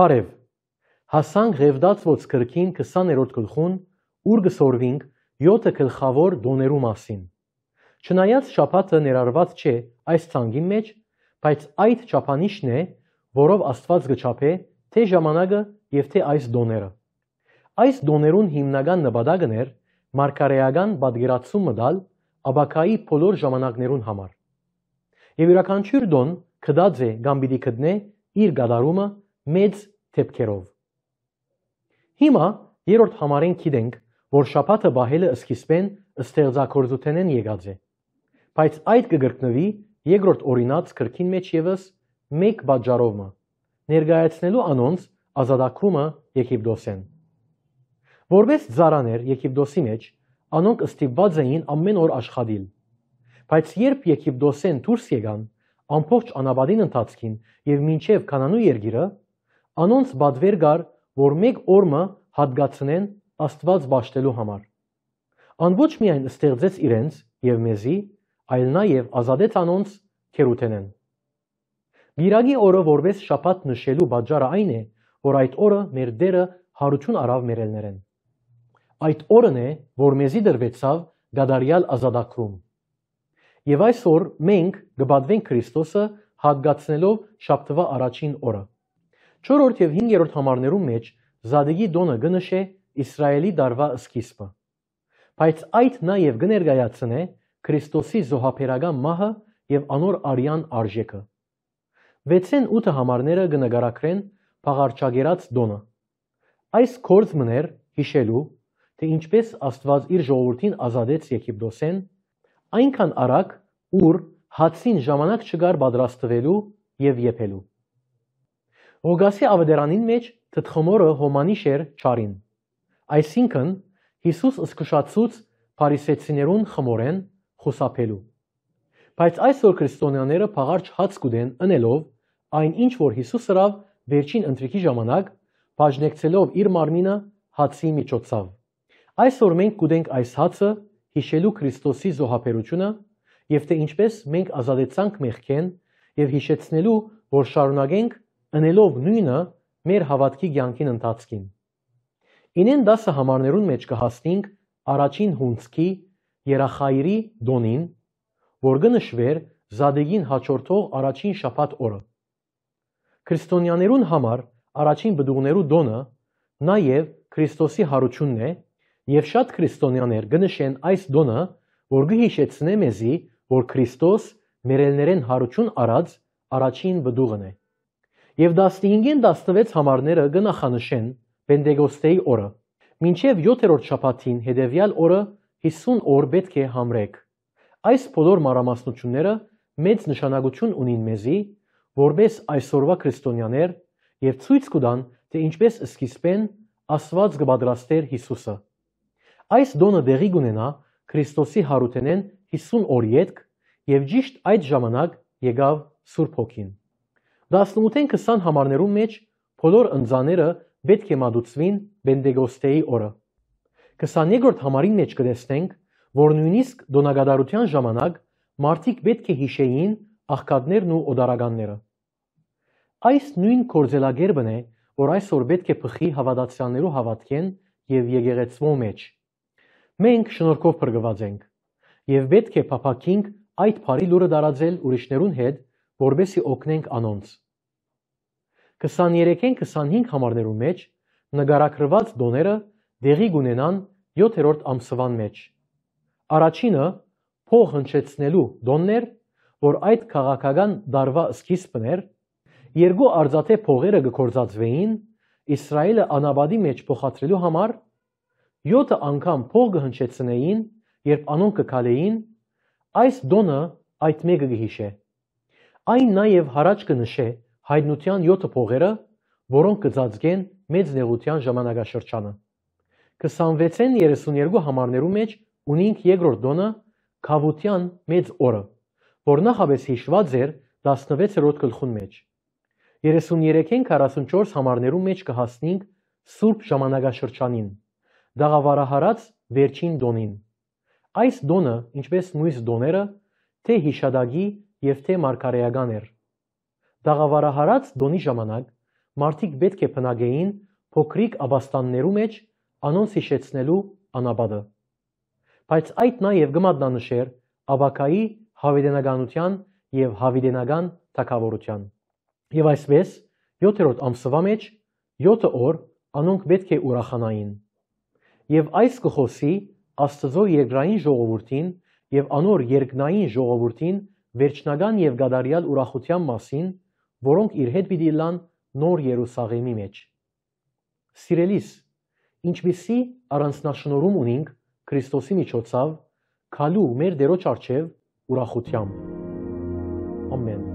Բարև, հասանք Ղևդացված գրքին 20-րդ գլխուն, ուր գսորվինք 7 գլխավոր դոներու մասին։ Չնայած շաբաթը ներառված չէ այս ցանկի մեջ, բայց այդ չափանիշն է, որով Աստված գչափե թե ժամանակը եւ թե այս դոները։ Այս դոներուն հիմնական նպատակն էր մարգարեական պատկերացումը տալ աբակայի բոլոր ժամանակներուն համար։ Եվ յուրաքանչյուր դոն գտած է կամ պիտի գտնե իր կատարումը մեծ դեպքերով։ Հիմա երրորդ համարեն գիտենք, որ շաբաթը բահելը սկիզբեն ստեղծագործութենեն եկած է, բայց այդ կգրկնվի երկրորդ օրինաց գրքին մեջ եւս մեկ պատճառովը, ներկայացնելու անոնց ազատագրումը Եգիպտոսեն։ Որպես ծառաներ Եգիպտոսի մեջ, անոնք ստիպված էին ամեն օր աշխատել, բայց երբ Եգիպտոսեն դուրս եկան, ամբողջ անապատին ընթացքին եւ մինչեւ Քանանու երկիրը, անոնց պատվեր կար, որ մեկ օրը հատկացնեն Աստված ճաշտելու համար։ Ան ոչ միայն ստեղծեց իրենց եւ մեզի, այլ նաեւ ազատեց անոնց քերութենեն։ Գիրագի օրը որպես շաբաթ նշելու պատճառը այն է, որ այդ օրը մեր Տերը հարություն արավ մեր ելներեն։ Այդ օրն է, որ մեզի դրվեցավ գադարյալ ազատագրում։ Եվ այսօր մենք կպատվենք Քրիստոսը հատկացնելով շաբթվա առաջին օրը։ 4-րդ եւ 5-րդ համարներում մեջ Զադիգի դոնը կնշե Իսրայելի դարվա սկիզբը։ Բայց այդ նաեւ կներկայացնե Քրիստոսի զոհաբերական մահը եւ անոր արյան արժեքը։ 6-ն 8 համարները կնկարագրեն փաղարչագերած դոնը։ Այս կորձ մներ հիշելու, թե ինչպես Աստված իր ժողովրդին ազատեց Եգիպտոսեն, այնքան արագ, ուր հացին ժամանակ չկար պատրաստվելու եւ եփելու։ Ղուգասի ավետարանին մեջ թթխմորը հոմանիշ էր չարին, այսինքն Հիսուս զսկուշացուց փարիսեցիներուն խմորեն խուսափելու։ Բայց այսօր քրիստոնյաները փաղարչ հաց կուտեն ընելով այն ինչ որ Հիսուս ըրավ վերջին ընթրիքի ժամանակ, բաժնեկցելով իր մարմինը հացի միջոցով։ Այսօր մենք կուտենք այս հացը հիշելու Քրիստոսի զոհաբերությունը եւ թե ինչպես մենք ազատեցանք մեղքեն եւ հիշեցնելու, որ շարունակենք ընելով նույնը մեր հավատքի կյանքին ընթացքին։ Ինեն 10 համարներուն մեջ կհասնենք առաջին հունցքի երախայրի դոնին, որ կնշվեր Զադիգին հաջորդող առաջին շաբաթ օրը։ Քրիստոնյաներուն համար առաջին բդուղներու դոնը նաեւ Քրիստոսի հարությունն է եւ շատ քրիստոնյաներ կնշեն այս դոնը, որ կհիշեցնե մեզի, որ Քրիստոս մեր ելներեն հարություն արած առաջին բդուղն է։ Եվ 15-ին 16 համարները կնախանշեն Պենտեկոստեի օրը։ Մինչև 7-րդ շաբաթին հետևյալ օրը 50 օր պետք է համրեք։ Այս բոլոր մանրամասնությունները մեծ նշանակություն ունին մեզի, որպես այսօրվա քրիստոնյաներ եւ ցույց կտան, թե ինչպես սկիզբեն Աստված կպատրաստեր Հիսուսը։ Այս դոնը դեղի կունենա Քրիստոսի հարութենեն 50 օր ետք եւ ճիշտ այդ ժամանակ եկավ Սուրբ Հոգին։ 18-ին 20 համարներում մեջ բոլոր ընծաները պետք է մատուցվին Պենտեկոստեի օրը։ 22-րդ համարին մեջ կտեսնենք, որ նույնիսկ դոնագադարության ժամանակ մարդիկ պետք է հիշեին աղքատներն ու օդարականները։ Այս նույն կորձելագերբն է, որ այսօր պետք է փխի հավատացյալներու հավատքեն եւ եկեղեցվո մեջ։ Մենք շնորհքով փրկված ենք եւ պետք է փափակենք այդ բարի լուրը տարածել ուրիշներուն հետ, որբեսի օգնենք անոնց։ 23-ին 25 համարներու մեջ նկարագրված դոները դեղի կունենան 7-րդ ամսվան մեջ։ Առաջինը փող հնչեցնելու դոնն էր, որ այդ քաղաքական դարվա սկիզբն էր, երկու արծաթե փողերը կգործածվեին Իսրայելը անապատի մեջ փոխադրելու համար, 7 անգամ փող կհնչեցնեին, երբ անոնք կքալեին, այս դոնը այդ մեկը կհիշե։ Այն նաև հարաճ կնշե հայտնության 7 փողերը, որոնք կծածկեն մեծ նեղության ժամանակաշրջանը։ 26-ին 32 համարներու մեջ ունենք երկրորդ դոնը Քավության մեծ օրը, որ նախապես հիշված էր 16-րդ գլխուն մեջ։ 33-ին 44 համարներու մեջ կհասնենք Սուրբ ժամանակաշրջանին, դաղավարահարած վերջին դոնին։ Այս դոնը, ինչպես մյուս դոները, թե հիշադակի եւ թե մարգարեական էր։ Դաղավարահարած դոնի ժամանակ մարդիկ պետք է բնագեին փոքրիկ աբաստաններու մեջ անոնց հիշեցնելու անաբադը։ Բայց այդ նաև գմատնանշեր ավակայի հավիտենականության եւ հավիտենական թագավորության։ Եվ այսպես 7-րդ ամսվա մեջ 7 օր անոնք պետք է ուրախանային։ Եվ այս կխոսի Աստծո երկրային ժողովրդին եւ անոր երկնային ժողովրդին վերջնական եւ գադարյալ ուրախության մասին, որոնք իր հետ պիտի լան նոր Երուսաղեմի մեջ։ Սիրելիս, ինչպիսի առանձնաշնորհում ունենք Քրիստոսի միջոցով, քալու մեր Տերոջ առջև ուրախությամբ։ Ամեն։